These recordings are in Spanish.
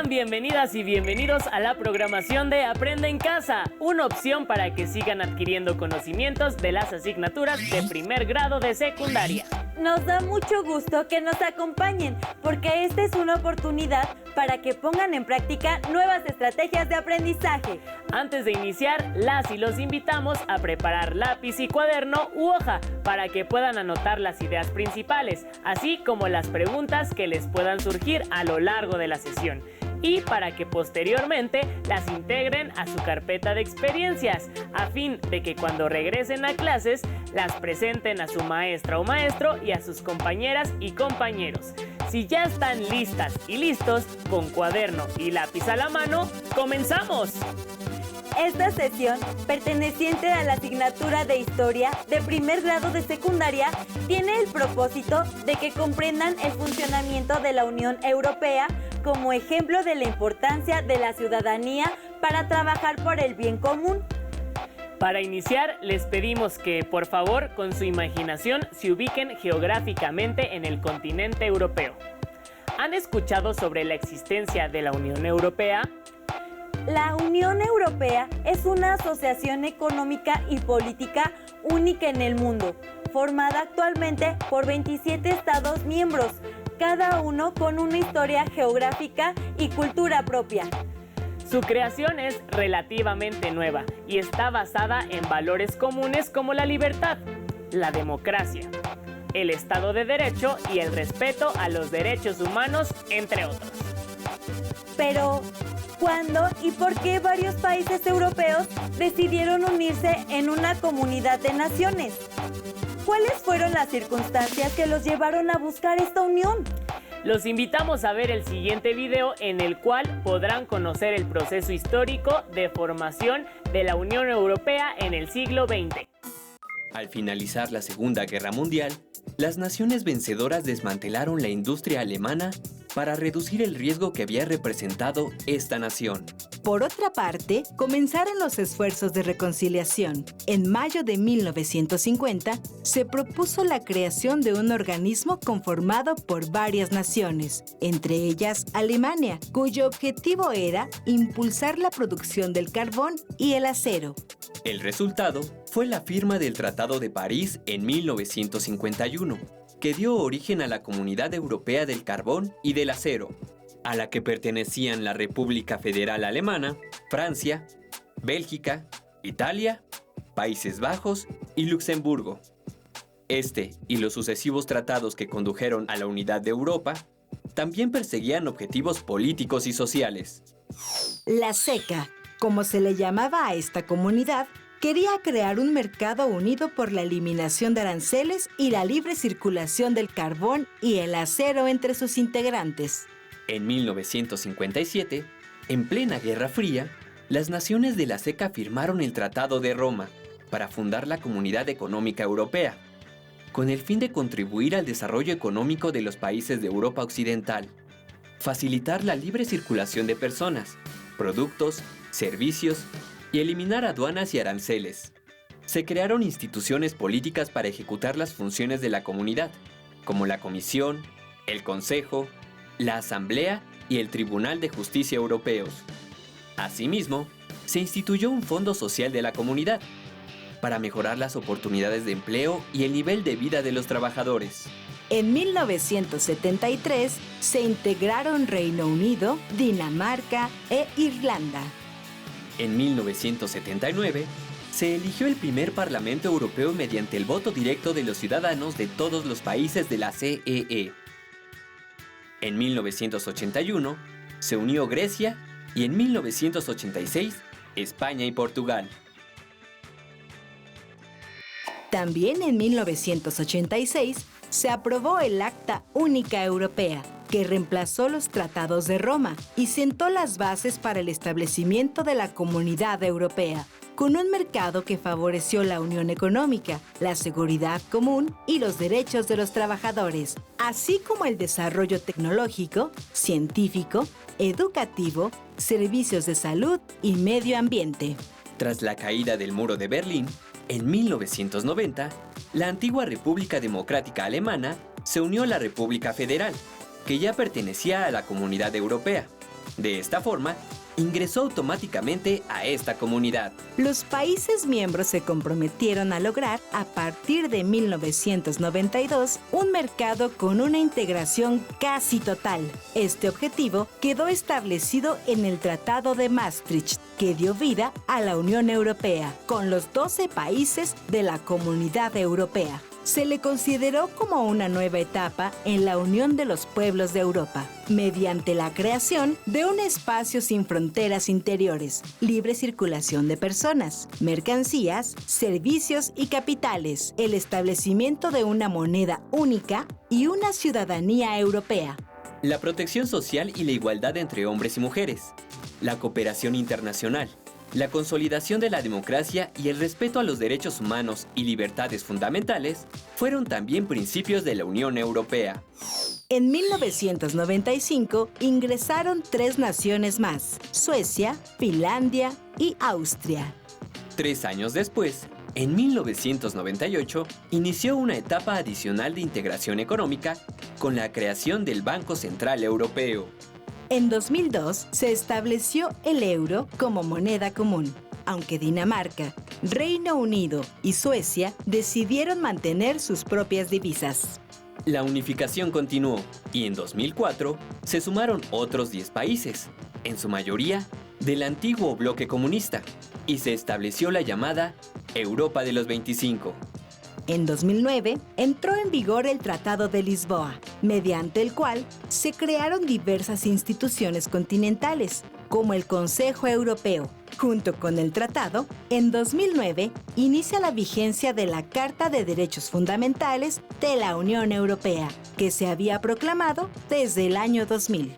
Sean bienvenidas y bienvenidos a la programación de Aprende en Casa, una opción para que sigan adquiriendo conocimientos de las asignaturas de primer grado de secundaria. Nos da mucho gusto que nos acompañen, porque esta es una oportunidad para que pongan en práctica nuevas estrategias de aprendizaje. Antes de iniciar, las y los invitamos a preparar lápiz y cuaderno u hoja para que puedan anotar las ideas principales, así como las preguntas que les puedan surgir a lo largo de la sesión, y para que posteriormente las integren a su carpeta de experiencias, a fin de que cuando regresen a clases las presenten a su maestra o maestro y a sus compañeras y compañeros. Si ya están listas y listos, con cuaderno y lápiz a la mano, ¡comenzamos! Esta sesión, perteneciente a la asignatura de Historia de primer grado de secundaria, tiene el propósito de que comprendan el funcionamiento de la Unión Europea como ejemplo de la importancia de la ciudadanía para trabajar por el bien común. Para iniciar, les pedimos que, por favor, con su imaginación se ubiquen geográficamente en el continente europeo. ¿Han escuchado sobre la existencia de la Unión Europea? La Unión Europea es una asociación económica y política única en el mundo, formada actualmente por 27 Estados miembros, cada uno con una historia geográfica y cultura propia. Su creación es relativamente nueva y está basada en valores comunes como la libertad, la democracia, el Estado de Derecho y el respeto a los derechos humanos, entre otros. Pero, ¿cuándo y por qué varios países europeos decidieron unirse en una comunidad de naciones? ¿Cuáles fueron las circunstancias que los llevaron a buscar esta unión? Los invitamos a ver el siguiente video en el cual podrán conocer el proceso histórico de formación de la Unión Europea en el siglo XX. Al finalizar la Segunda Guerra Mundial, las naciones vencedoras desmantelaron la industria alemana para reducir el riesgo que había representado esta nación. Por otra parte, comenzaron los esfuerzos de reconciliación. En mayo de 1950, se propuso la creación de un organismo conformado por varias naciones, entre ellas Alemania, cuyo objetivo era impulsar la producción del carbón y el acero. El resultado fue la firma del Tratado de París en 1951, que dio origen a la Comunidad Europea del Carbón y del Acero, a la que pertenecían la República Federal Alemana, Francia, Bélgica, Italia, Países Bajos y Luxemburgo. Este y los sucesivos tratados que condujeron a la unidad de Europa también perseguían objetivos políticos y sociales. La CECA, como se le llamaba a esta comunidad, quería crear un mercado unido por la eliminación de aranceles y la libre circulación del carbón y el acero entre sus integrantes. En 1957, en plena Guerra Fría, las naciones de la CECA firmaron el Tratado de Roma para fundar la Comunidad Económica Europea, con el fin de contribuir al desarrollo económico de los países de Europa Occidental, facilitar la libre circulación de personas, productos, servicios y eliminar aduanas y aranceles. Se crearon instituciones políticas para ejecutar las funciones de la comunidad, como la Comisión, el Consejo, la Asamblea y el Tribunal de Justicia Europeos. Asimismo, se instituyó un Fondo Social de la Comunidad para mejorar las oportunidades de empleo y el nivel de vida de los trabajadores. En 1973 se integraron Reino Unido, Dinamarca e Irlanda. En 1979, se eligió el primer Parlamento Europeo mediante el voto directo de los ciudadanos de todos los países de la CEE. En 1981, se unió Grecia y en 1986, España y Portugal. También en 1986 se aprobó el Acta Única Europea, que reemplazó los tratados de Roma y sentó las bases para el establecimiento de la Comunidad Europea, con un mercado que favoreció la unión económica, la seguridad común y los derechos de los trabajadores, así como el desarrollo tecnológico, científico, educativo, servicios de salud y medio ambiente. Tras la caída del Muro de Berlín, en 1990, la antigua República Democrática Alemana se unió a la República Federal, que ya pertenecía a la Comunidad Europea. De esta forma, ingresó automáticamente a esta comunidad. Los países miembros se comprometieron a lograr, a partir de 1992, un mercado con una integración casi total. Este objetivo quedó establecido en el Tratado de Maastricht, que dio vida a la Unión Europea, con los 12 países de la Comunidad Europea. Se le consideró como una nueva etapa en la unión de los pueblos de Europa, mediante la creación de un espacio sin fronteras interiores, libre circulación de personas, mercancías, servicios y capitales, el establecimiento de una moneda única y una ciudadanía europea. La protección social y la igualdad entre hombres y mujeres, la cooperación internacional, la consolidación de la democracia y el respeto a los derechos humanos y libertades fundamentales fueron también principios de la Unión Europea. En 1995 ingresaron 3 naciones más: Suecia, Finlandia y Austria. 3 años después, en 1998, inició una etapa adicional de integración económica con la creación del Banco Central Europeo. En 2002 se estableció el euro como moneda común, aunque Dinamarca, Reino Unido y Suecia decidieron mantener sus propias divisas. La unificación continuó y en 2004 se sumaron otros 10 países, en su mayoría del antiguo bloque comunista, y se estableció la llamada Europa de los 25. En 2009 entró en vigor el Tratado de Lisboa, mediante el cual se crearon diversas instituciones continentales, como el Consejo Europeo. Junto con el tratado, en 2009 inicia la vigencia de la Carta de Derechos Fundamentales de la Unión Europea, que se había proclamado desde el año 2000.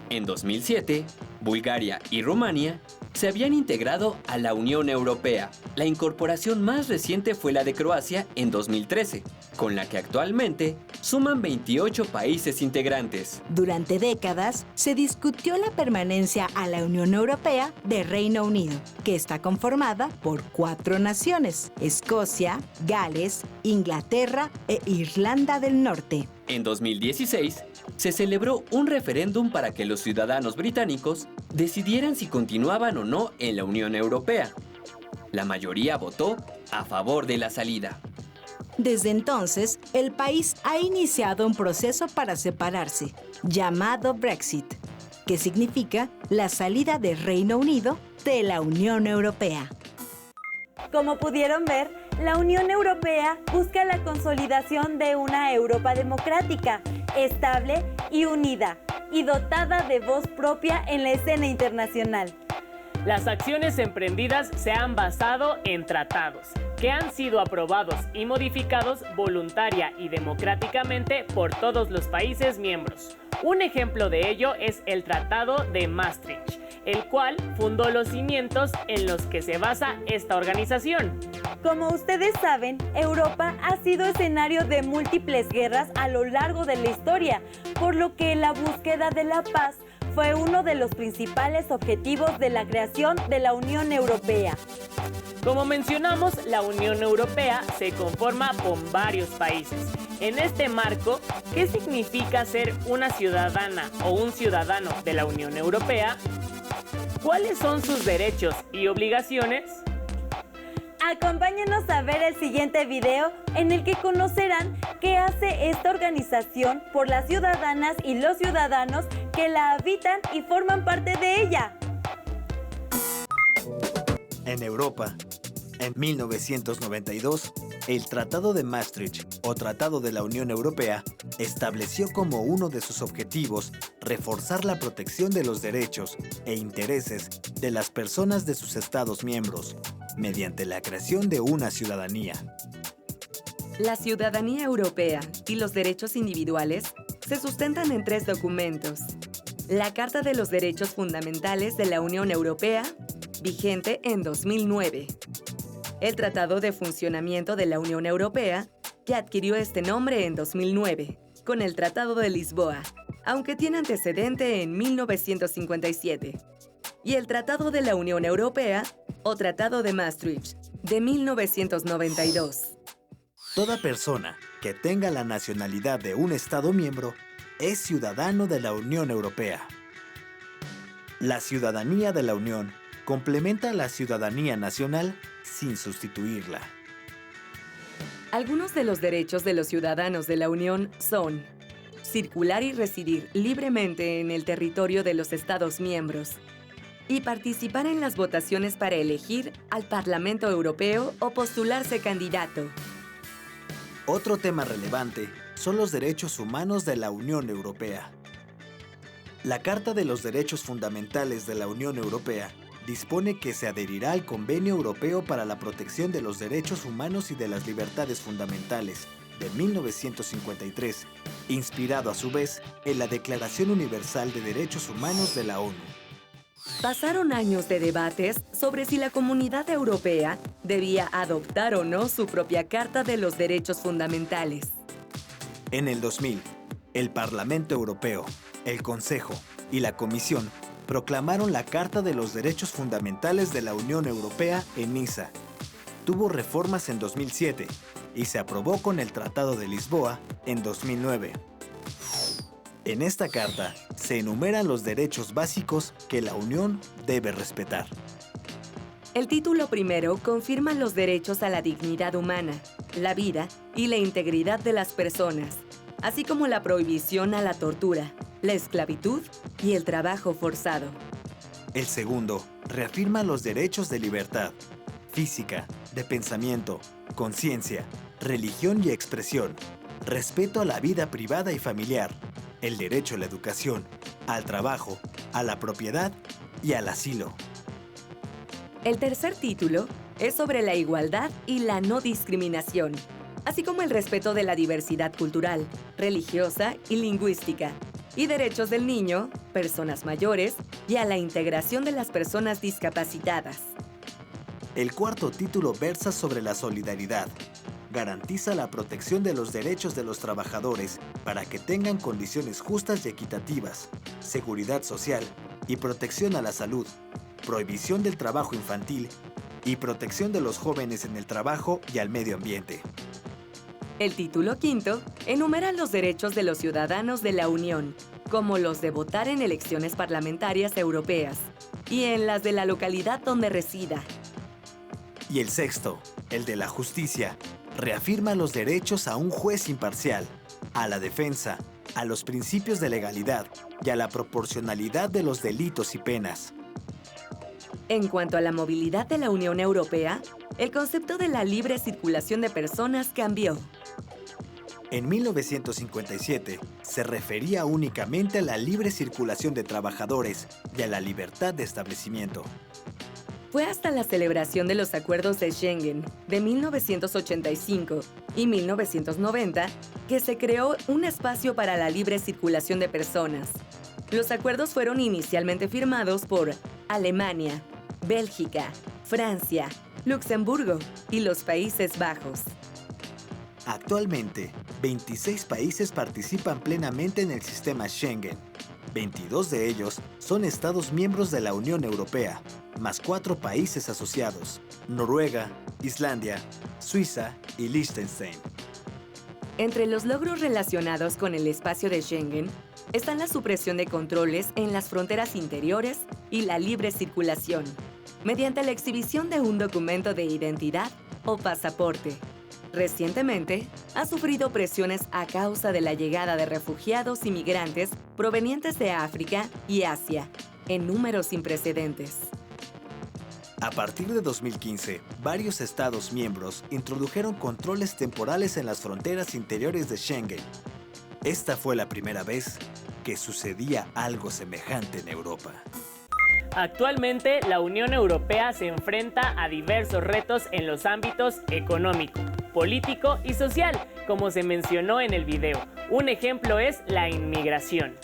En 2007, Bulgaria y Rumania se habían integrado a la Unión Europea. La incorporación más reciente fue la de Croacia en 2013, con la que actualmente suman 28 países integrantes. Durante décadas se discutió la permanencia a la Unión Europea de Reino Unido, que está conformada por 4 naciones: Escocia, Gales, Inglaterra e Irlanda del Norte. En 2016, se celebró un referéndum para que los ciudadanos británicos decidieran si continuaban o no en la Unión Europea. La mayoría votó a favor de la salida. Desde entonces, el país ha iniciado un proceso para separarse, llamado Brexit, que significa la salida del Reino Unido de la Unión Europea. Como pudieron ver, la Unión Europea busca la consolidación de una Europa democrática, estable y unida, y dotada de voz propia en la escena internacional. Las acciones emprendidas se han basado en tratados, que han sido aprobados y modificados voluntaria y democráticamente por todos los países miembros. Un ejemplo de ello es el Tratado de Maastricht, el cual fundó los cimientos en los que se basa esta organización. Como ustedes saben, Europa ha sido escenario de múltiples guerras a lo largo de la historia, por lo que la búsqueda de la paz fue uno de los principales objetivos de la creación de la Unión Europea. Como mencionamos, la Unión Europea se conforma con varios países. En este marco, ¿qué significa ser una ciudadana o un ciudadano de la Unión Europea? ¿Cuáles son sus derechos y obligaciones? Acompáñenos a ver el siguiente video en el que conocerán qué hace esta organización por las ciudadanas y los ciudadanos que la habitan y forman parte de ella. En Europa, en 1992, el Tratado de Maastricht, o Tratado de la Unión Europea, estableció como uno de sus objetivos reforzar la protección de los derechos e intereses de las personas de sus Estados miembros, mediante la creación de una ciudadanía. La ciudadanía europea y los derechos individuales se sustentan en 3 documentos. La Carta de los Derechos Fundamentales de la Unión Europea, vigente en 2009. El Tratado de Funcionamiento de la Unión Europea, que adquirió este nombre en 2009, con el Tratado de Lisboa, aunque tiene antecedente en 1957. Y el Tratado de la Unión Europea, o Tratado de Maastricht, de 1992. Toda persona que tenga la nacionalidad de un Estado miembro es ciudadano de la Unión Europea. La ciudadanía de la Unión complementa a la ciudadanía nacional sin sustituirla. Algunos de los derechos de los ciudadanos de la Unión son circular y residir libremente en el territorio de los Estados miembros y participar en las votaciones para elegir al Parlamento Europeo o postularse candidato. Otro tema relevante son los derechos humanos de la Unión Europea. La Carta de los Derechos Fundamentales de la Unión Europea dispone que se adherirá al Convenio Europeo para la Protección de los Derechos Humanos y de las Libertades Fundamentales de 1953, inspirado a su vez en la Declaración Universal de Derechos Humanos de la ONU. Pasaron años de debates sobre si la Comunidad Europea debía adoptar o no su propia Carta de los Derechos Fundamentales. En el 2000, el Parlamento Europeo, el Consejo y la Comisión proclamaron la Carta de los Derechos Fundamentales de la Unión Europea en Niza. Tuvo reformas en 2007 y se aprobó con el Tratado de Lisboa en 2009. En esta carta se enumeran los derechos básicos que la Unión debe respetar. El título primero confirma los derechos a la dignidad humana, la vida y la integridad de las personas, así como la prohibición a la tortura, la esclavitud y el trabajo forzado. El segundo reafirma los derechos de libertad física, de pensamiento, conciencia, religión y expresión, respeto a la vida privada y familiar, el derecho a la educación, al trabajo, a la propiedad y al asilo. El tercer título es sobre la igualdad y la no discriminación, así como el respeto de la diversidad cultural, religiosa y lingüística, y derechos del niño, personas mayores y a la integración de las personas discapacitadas. El cuarto título versa sobre la solidaridad. Garantiza la protección de los derechos de los trabajadores para que tengan condiciones justas y equitativas, seguridad social y protección a la salud, prohibición del trabajo infantil y protección de los jóvenes en el trabajo y al medio ambiente. El título quinto enumera los derechos de los ciudadanos de la Unión, como los de votar en elecciones parlamentarias europeas y en las de la localidad donde resida. Y el sexto, el de la justicia, reafirma los derechos a un juez imparcial, a la defensa, a los principios de legalidad y a la proporcionalidad de los delitos y penas. En cuanto a la movilidad de la Unión Europea, el concepto de la libre circulación de personas cambió. En 1957 se refería únicamente a la libre circulación de trabajadores y a la libertad de establecimiento. Fue hasta la celebración de los Acuerdos de Schengen de 1985 y 1990 que se creó un espacio para la libre circulación de personas. Los acuerdos fueron inicialmente firmados por Alemania, Bélgica, Francia, Luxemburgo y los Países Bajos. Actualmente, 26 países participan plenamente en el sistema Schengen. 22 de ellos son Estados miembros de la Unión Europea, más 4 países asociados: Noruega, Islandia, Suiza y Liechtenstein. Entre los logros relacionados con el espacio de Schengen están la supresión de controles en las fronteras interiores y la libre circulación, mediante la exhibición de un documento de identidad o pasaporte. Recientemente, ha sufrido presiones a causa de la llegada de refugiados y migrantes provenientes de África y Asia, en números sin precedentes. A partir de 2015, varios Estados miembros introdujeron controles temporales en las fronteras interiores de Schengen. Esta fue la primera vez que sucedía algo semejante en Europa. Actualmente, la Unión Europea se enfrenta a diversos retos en los ámbitos económico, político y social, como se mencionó en el video. Un ejemplo es la inmigración.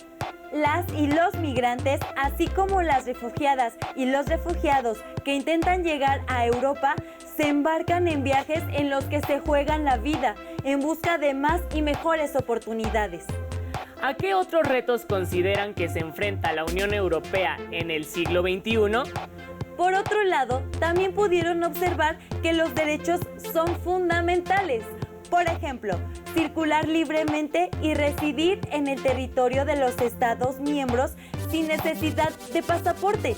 Las y los migrantes, así como las refugiadas y los refugiados que intentan llegar a Europa, se embarcan en viajes en los que se juegan la vida en busca de más y mejores oportunidades. ¿A qué otros retos consideran que se enfrenta la Unión Europea en el siglo XXI? Por otro lado, también pudieron observar que los derechos son fundamentales. Por ejemplo, circular libremente y residir en el territorio de los Estados miembros sin necesidad de pasaporte.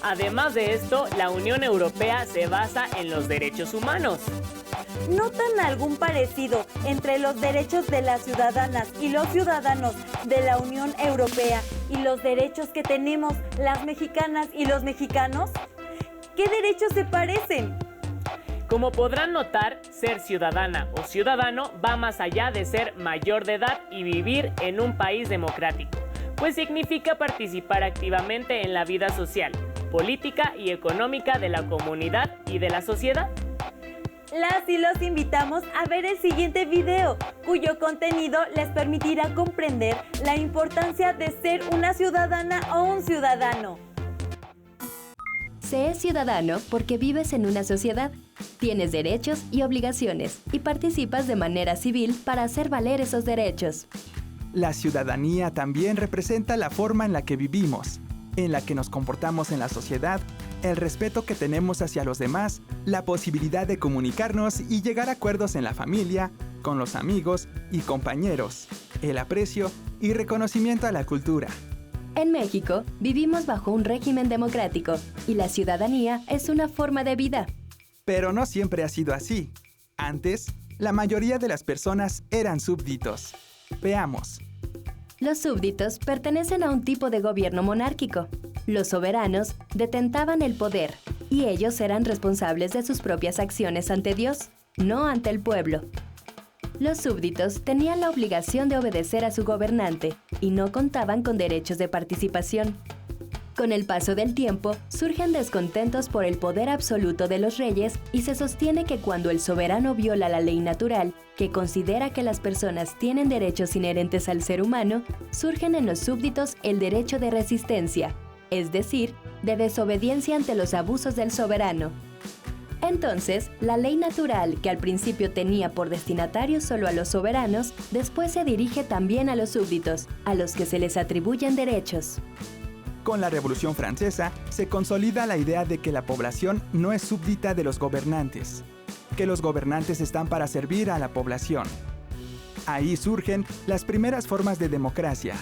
Además de esto, la Unión Europea se basa en los derechos humanos. ¿Notan algún parecido entre los derechos de las ciudadanas y los ciudadanos de la Unión Europea y los derechos que tenemos las mexicanas y los mexicanos? ¿Qué derechos se parecen? Como podrán notar, ser ciudadana o ciudadano va más allá de ser mayor de edad y vivir en un país democrático, pues significa participar activamente en la vida social, política y económica de la comunidad y de la sociedad. Las y los invitamos a ver el siguiente video, cuyo contenido les permitirá comprender la importancia de ser una ciudadana o un ciudadano. Se es ciudadano porque vives en una sociedad, tienes derechos y obligaciones y participas de manera civil para hacer valer esos derechos. La ciudadanía también representa la forma en la que vivimos, en la que nos comportamos en la sociedad, el respeto que tenemos hacia los demás, la posibilidad de comunicarnos y llegar a acuerdos en la familia, con los amigos y compañeros, el aprecio y reconocimiento a la cultura. En México, vivimos bajo un régimen democrático y la ciudadanía es una forma de vida. Pero no siempre ha sido así. Antes, la mayoría de las personas eran súbditos. Veamos. Los súbditos pertenecen a un tipo de gobierno monárquico. Los soberanos detentaban el poder y ellos eran responsables de sus propias acciones ante Dios, no ante el pueblo. Los súbditos tenían la obligación de obedecer a su gobernante y no contaban con derechos de participación. Con el paso del tiempo, surgen descontentos por el poder absoluto de los reyes y se sostiene que cuando el soberano viola la ley natural, que considera que las personas tienen derechos inherentes al ser humano, surgen en los súbditos el derecho de resistencia, es decir, de desobediencia ante los abusos del soberano. Entonces, la ley natural, que al principio tenía por destinatario solo a los soberanos, después se dirige también a los súbditos, a los que se les atribuyen derechos. Con la Revolución Francesa, se consolida la idea de que la población no es súbdita de los gobernantes, que los gobernantes están para servir a la población. Ahí surgen las primeras formas de democracia.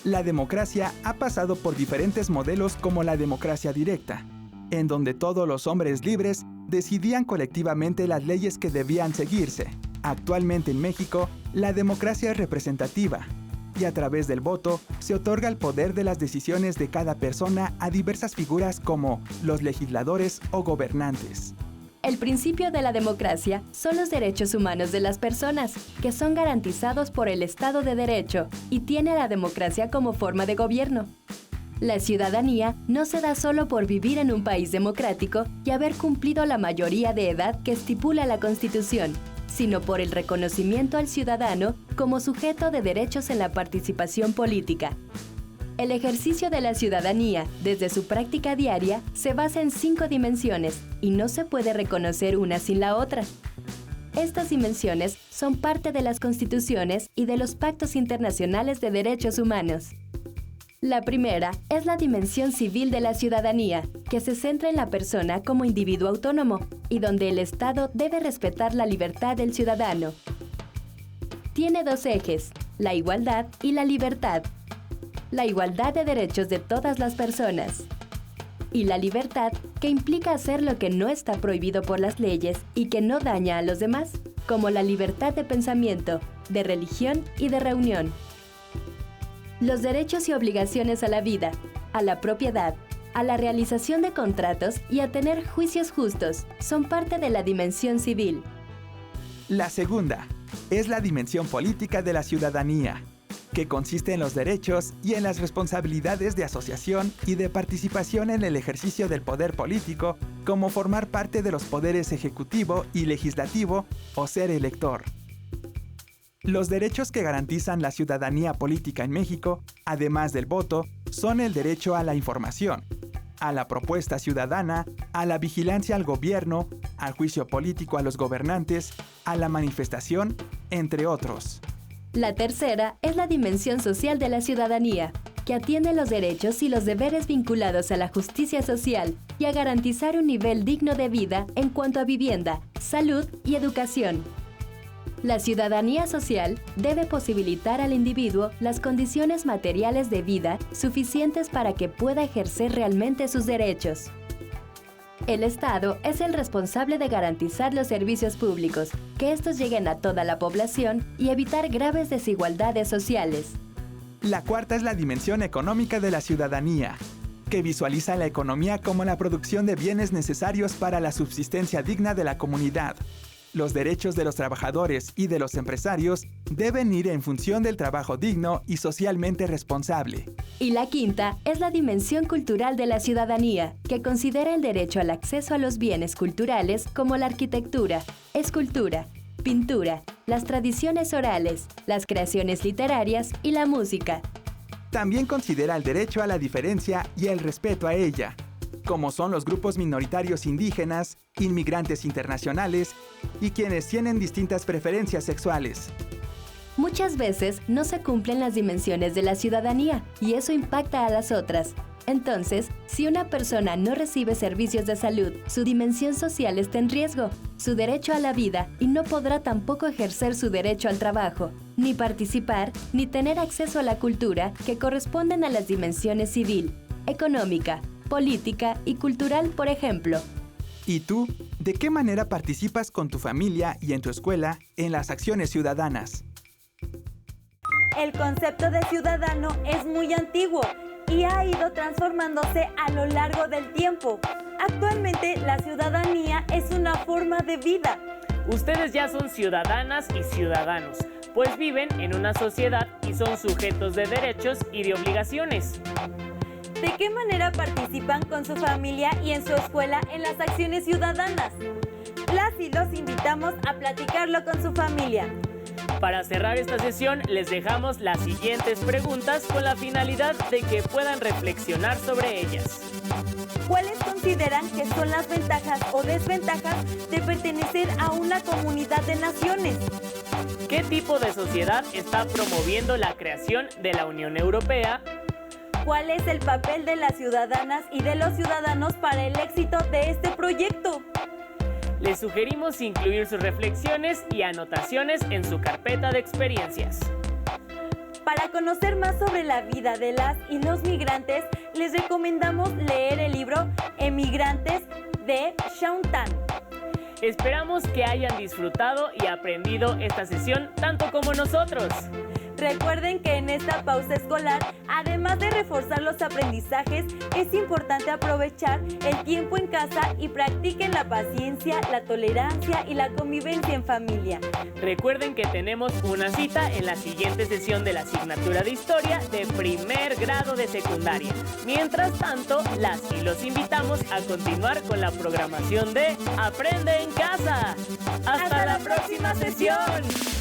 La democracia ha pasado por diferentes modelos como la democracia directa, en donde todos los hombres libres decidían colectivamente las leyes que debían seguirse. Actualmente en México, la democracia es representativa, y a través del voto se otorga el poder de las decisiones de cada persona a diversas figuras como los legisladores o gobernantes. El principio de la democracia son los derechos humanos de las personas, que son garantizados por el Estado de Derecho y tiene a la democracia como forma de gobierno. La ciudadanía no se da solo por vivir en un país democrático y haber cumplido la mayoría de edad que estipula la Constitución, sino por el reconocimiento al ciudadano como sujeto de derechos en la participación política. El ejercicio de la ciudadanía, desde su práctica diaria, se basa en 5 dimensiones y no se puede reconocer una sin la otra. Estas dimensiones son parte de las constituciones y de los pactos internacionales de derechos humanos. La primera es la dimensión civil de la ciudadanía, que se centra en la persona como individuo autónomo y donde el Estado debe respetar la libertad del ciudadano. Tiene 2 ejes, la igualdad y la libertad. La igualdad de derechos de todas las personas. Y la libertad, que implica hacer lo que no está prohibido por las leyes y que no daña a los demás, como la libertad de pensamiento, de religión y de reunión. Los derechos y obligaciones a la vida, a la propiedad, a la realización de contratos y a tener juicios justos son parte de la dimensión civil. La segunda es la dimensión política de la ciudadanía, que consiste en los derechos y en las responsabilidades de asociación y de participación en el ejercicio del poder político, como formar parte de los poderes ejecutivo y legislativo o ser elector. Los derechos que garantizan la ciudadanía política en México, además del voto, son el derecho a la información, a la propuesta ciudadana, a la vigilancia al gobierno, al juicio político a los gobernantes, a la manifestación, entre otros. La tercera es la dimensión social de la ciudadanía, que atiende los derechos y los deberes vinculados a la justicia social y a garantizar un nivel digno de vida en cuanto a vivienda, salud y educación. La ciudadanía social debe posibilitar al individuo las condiciones materiales de vida suficientes para que pueda ejercer realmente sus derechos. El Estado es el responsable de garantizar los servicios públicos, que estos lleguen a toda la población y evitar graves desigualdades sociales. La cuarta es la dimensión económica de la ciudadanía, que visualiza la economía como la producción de bienes necesarios para la subsistencia digna de la comunidad. Los derechos de los trabajadores y de los empresarios deben ir en función del trabajo digno y socialmente responsable. Y la quinta es la dimensión cultural de la ciudadanía, que considera el derecho al acceso a los bienes culturales como la arquitectura, escultura, pintura, las tradiciones orales, las creaciones literarias y la música. También considera el derecho a la diferencia y el respeto a ella, como son los grupos minoritarios indígenas, inmigrantes internacionales y quienes tienen distintas preferencias sexuales. Muchas veces no se cumplen las dimensiones de la ciudadanía y eso impacta a las otras. Entonces, si una persona no recibe servicios de salud, su dimensión social está en riesgo, su derecho a la vida, y no podrá tampoco ejercer su derecho al trabajo, ni participar, ni tener acceso a la cultura que corresponden a las dimensiones civil, económica, política y cultural, por ejemplo. ¿Y tú, de qué manera participas con tu familia y en tu escuela en las acciones ciudadanas? El concepto de ciudadano es muy antiguo y ha ido transformándose a lo largo del tiempo. Actualmente, la ciudadanía es una forma de vida. Ustedes ya son ciudadanas y ciudadanos, pues viven en una sociedad y son sujetos de derechos y de obligaciones. ¿De qué manera participan con su familia y en su escuela en las acciones ciudadanas? Las y los invitamos a platicarlo con su familia. Para cerrar esta sesión, les dejamos las siguientes preguntas con la finalidad de que puedan reflexionar sobre ellas. ¿Cuáles consideran que son las ventajas o desventajas de pertenecer a una comunidad de naciones? ¿Qué tipo de sociedad está promoviendo la creación de la Unión Europea? ¿Cuál es el papel de las ciudadanas y de los ciudadanos para el éxito de este proyecto? Les sugerimos incluir sus reflexiones y anotaciones en su carpeta de experiencias. Para conocer más sobre la vida de las y los migrantes, les recomendamos leer el libro Emigrantes de Shaun Tan. Esperamos que hayan disfrutado y aprendido esta sesión tanto como nosotros. Recuerden que en esta pausa escolar, además de reforzar los aprendizajes, es importante aprovechar el tiempo en casa y practiquen la paciencia, la tolerancia y la convivencia en familia. Recuerden que tenemos una cita en la siguiente sesión de la asignatura de Historia de primer grado de secundaria. Mientras tanto, las y los invitamos a continuar con la programación de Aprende en Casa. ¡Hasta la próxima sesión!